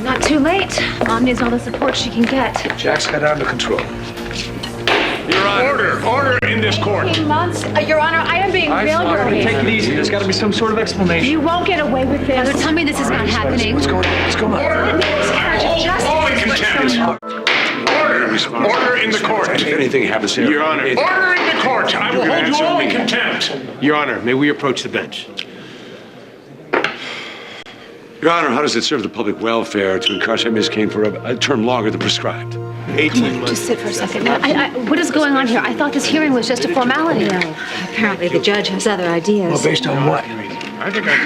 Not too late. Mom needs all the support she can get. Jack's got under control. Your Honor. Order in this court. 18 months? Your Honor, I am being failure. Take it easy. There's got to be some sort of explanation. You won't get away with this. Tell me this is not happening. What's going on? What's going on? All in contempt. Order in the court. If anything happens here... Your Honor. Order in the court. I will hold you all in contempt. Your Honor, may we approach the bench? Your Honor, how does it serve the public welfare to incarcerate Ms. Kane for a term longer than prescribed? 18 months. Just sit for a second. Now, what is going on here? I thought this hearing was just a formality. No, apparently the judge has other ideas. Well, based on what?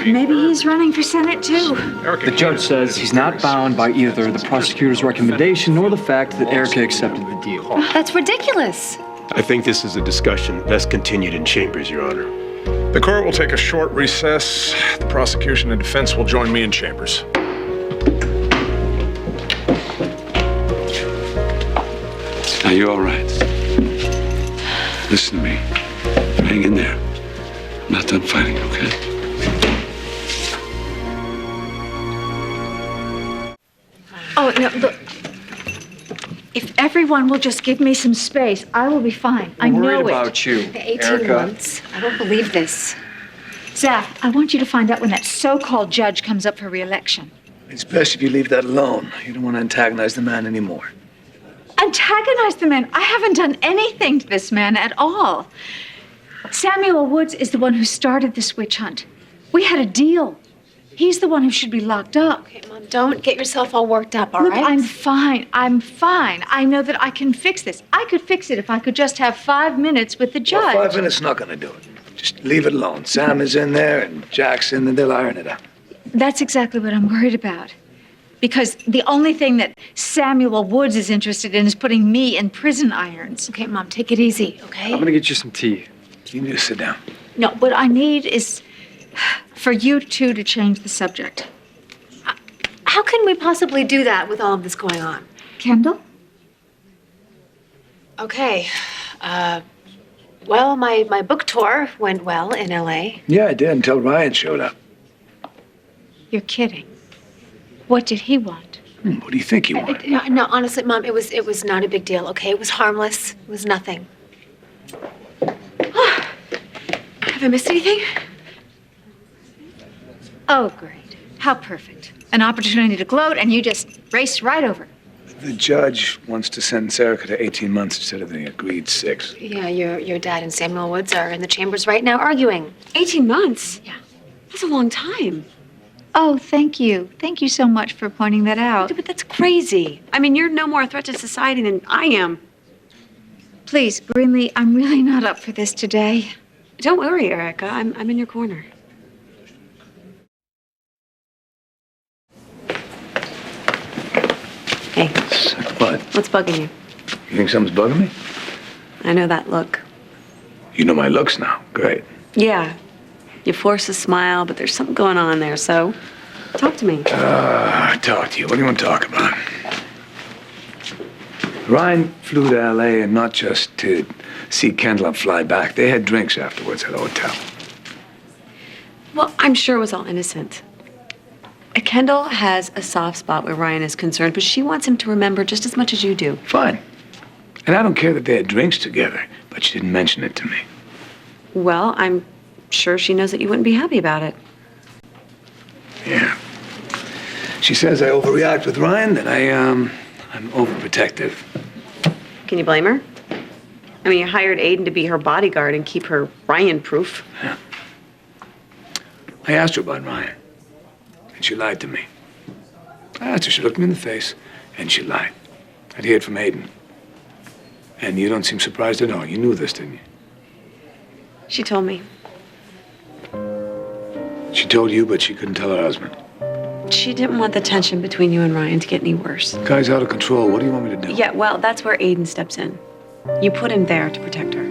Maybe he's running for Senate, too. The judge says he's not bound by either the prosecutor's recommendation nor the fact that Erica accepted the deal. That's ridiculous. I think this is a discussion best continued in chambers, Your Honor. The court will take a short recess. The prosecution and defense will join me in chambers. Are you all right? Listen to me. Hang in there. I'm not done fighting, okay? Oh, no, look. If everyone will just give me some space, I will be fine. I know it. I'm worried about you, 18 Erica. months. I don't believe this. Zach, I want you to find out when that so-called judge comes up for re-election. It's best if you leave that alone. You don't want to antagonize the man anymore. Antagonize the man? I haven't done anything to this man at all. Samuel Woods is the one who started this witch hunt. We had a deal. He's the one who should be locked up. Okay, Mom, don't get yourself all worked up, all Look, right? I'm fine. I'm fine. I know that I can fix this. I could fix it if I could just have 5 minutes with the judge. Well, 5 minutes not going to do it. Just leave it alone. Sam is in there and Jack's in there. They'll iron it out. That's exactly what I'm worried about. Because the only thing that Samuel Woods is interested in is putting me in prison irons. Okay, Mom, take it easy, okay? I'm gonna get you some tea. You need to sit down. No, what I need is for you two to change the subject. How can we possibly do that with all of this going on? Kendall? Okay. Well, my book tour went well in L.A. Yeah, I did until Ryan showed up. You're kidding. What did he want? What do you think he wanted? No, honestly, Mom, it was not a big deal, okay? It was harmless. It was nothing. Have I missed anything? Oh, great. How perfect. An opportunity to gloat, and you just raced right over. The judge wants to sentence Erica to 18 months instead of the agreed 6. Yeah, your dad and Samuel Woods are in the chambers right now arguing. 18 months? Yeah. That's a long time. Oh, thank you. Thank you so much for pointing that out. But that's crazy. I mean, you're no more a threat to society than I am. Please, Greenlee, I'm really not up for this today. Don't worry, Erica. I'm in your corner. Hey, What? what's bugging you? You think something's bugging me? I know that look. You know my looks now. Great. Yeah. You force a smile, but there's something going on there, so talk to me. Talk to you. What do you want to talk about? Ryan flew to L.A. and not just to see Kendall and fly back. They had drinks afterwards at a hotel. Well, I'm sure it was all innocent. Kendall has a soft spot where Ryan is concerned, but she wants him to remember just as much as you do. Fine. And I don't care that they had drinks together, but she didn't mention it to me. Well, I'm sure she knows that you wouldn't be happy about it. Yeah. She says I overreact with Ryan, that I'm overprotective. Can you blame her? I mean, you hired Aiden to be her bodyguard and keep her Ryan-proof. Yeah. I asked her about Ryan, and she lied to me. I asked her, she looked me in the face, and she lied. I'd heard from Aiden. And you don't seem surprised at all. You knew this, didn't you? She told me. She told you, but she couldn't tell her husband. She didn't want the tension between you and Ryan to get any worse. The guy's out of control. What do you want me to do? Yeah, well, that's where Aiden steps in. You put him there to protect her.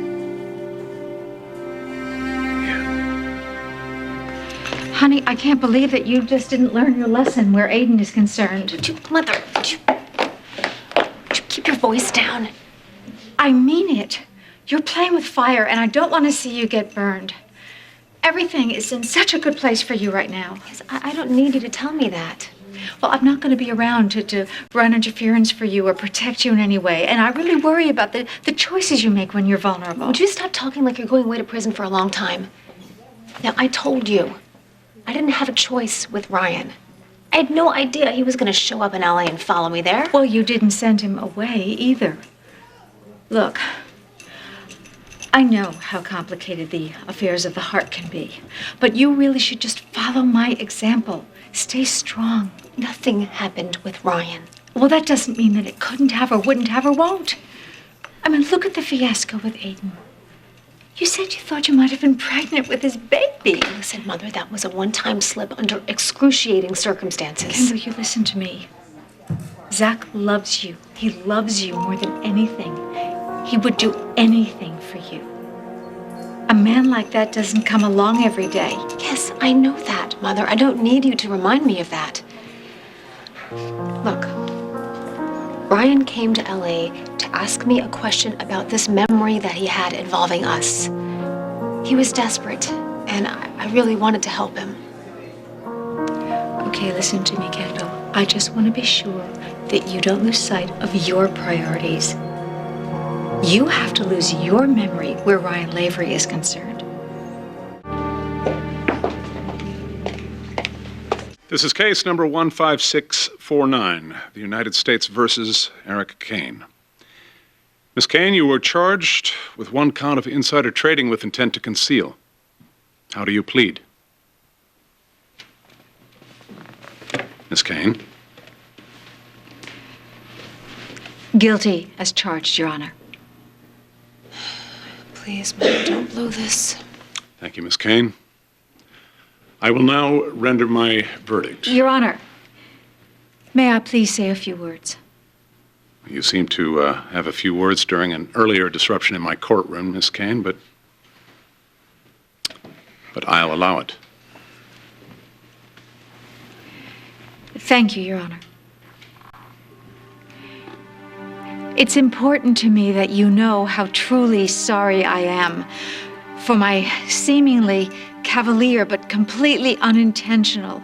Honey, I can't believe that you just didn't learn your lesson where Aiden is concerned. Mother, would you keep your voice down? I mean it. You're playing with fire, and I don't want to see you get burned. Everything is in such a good place for you right now. Yes, I don't need you to tell me that. Well, I'm not going to be around to run interference for you or protect you in any way. And I really worry about the choices you make when you're vulnerable. Would you stop talking like you're going away to prison for a long time? Now, I told you, I didn't have a choice with Ryan. I had no idea he was going to show up in LA and follow me there. Well, you didn't send him away either. Look, I know how complicated the affairs of the heart can be, but you really should just follow my example. Stay strong. Nothing happened with Ryan. Well, that doesn't mean that it couldn't have or wouldn't have or won't. I mean, look at the fiasco with Aiden. You said you thought you might have been pregnant with his baby. Listen, Mother, that was a one-time slip under excruciating circumstances. Kendall, you listen to me. Zach loves you. He loves you more than anything. He would do anything for you. A man like that doesn't come along every day. Yes, I know that, Mother. I don't need you to remind me of that. Look, Ryan came to LA to ask me a question about this memory that he had involving us. He was desperate, and I really wanted to help him. Okay, listen to me, Kendall. I just want to be sure that you don't lose sight of your priorities. You have to lose your memory where Ryan Lavery is concerned. This is case number 15649, the United States versus Eric Kane. Miss Kane, you were charged with one count of insider trading with intent to conceal. How do you plead? Miss Kane? Guilty as charged, Your Honor. Please, Mother, don't blow this. Thank you, Miss Kane. I will now render my verdict. Your Honor, may I please say a few words? You seem to have a few words during an earlier disruption in my courtroom, Miss Kane, but I'll allow it. Thank you, Your Honor. It's important to me that you know how truly sorry I am for my seemingly cavalier but completely unintentional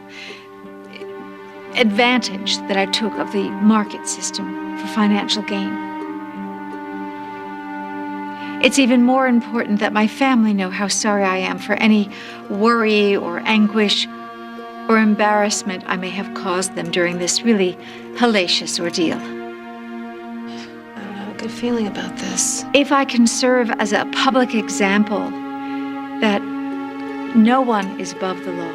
advantage that I took of the market system for financial gain. It's even more important that my family know how sorry I am for any worry or anguish or embarrassment I may have caused them during this really hellacious ordeal. I don't have a good feeling about this. If I can serve as a public example that no one is above the law,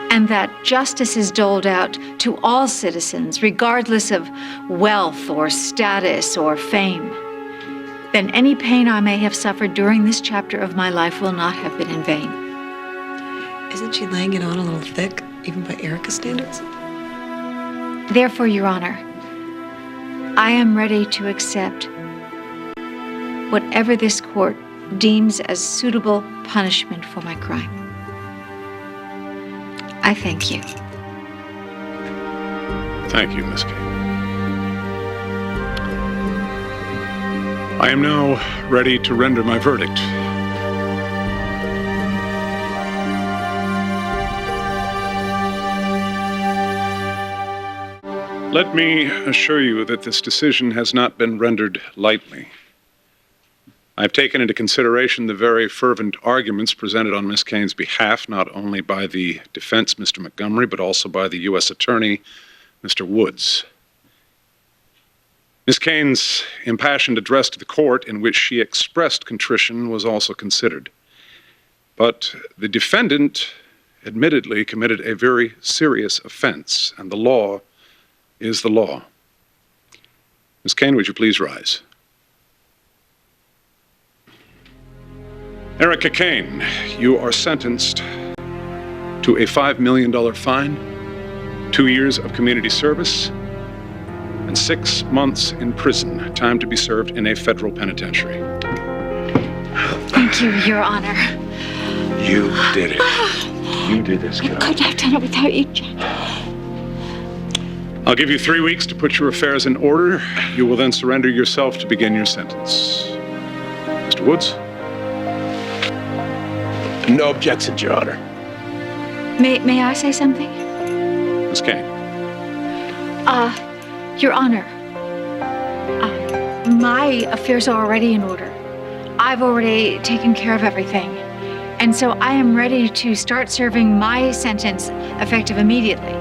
and that justice is doled out to all citizens, regardless of wealth or status or fame, then any pain I may have suffered during this chapter of my life will not have been in vain. Isn't she laying it on a little thick, even by Erica's standards? Therefore, Your Honor, I am ready to accept whatever this court deems as suitable punishment for my crime. I thank you. Thank you, Miss Kane. I am now ready to render my verdict. Let me assure you that this decision has not been rendered lightly. I've taken into consideration the very fervent arguments presented on Miss Kane's behalf, not only by the defense, Mr. Montgomery, but also by the U.S. Attorney, Mr. Woods. Miss Kane's impassioned address to the court, in which she expressed contrition, was also considered. But the defendant admittedly committed a very serious offense, and the law is the law. Miss Kane, would you please rise? Erica Kane, you are sentenced to a $5 million fine, 2 years of community service, and 6 months in prison, time to be served in a federal penitentiary. Thank you, Your Honor. You did it. You did this, I girl. couldn't have done it without you, Jack. I'll give you 3 weeks to put your affairs in order. You will then surrender yourself to begin your sentence. Mr. Woods? No objections, Your Honor. May I say something? Miss Kane. Your Honor, my affairs are already in order. I've already taken care of everything. And so I am ready to start serving my sentence effective immediately.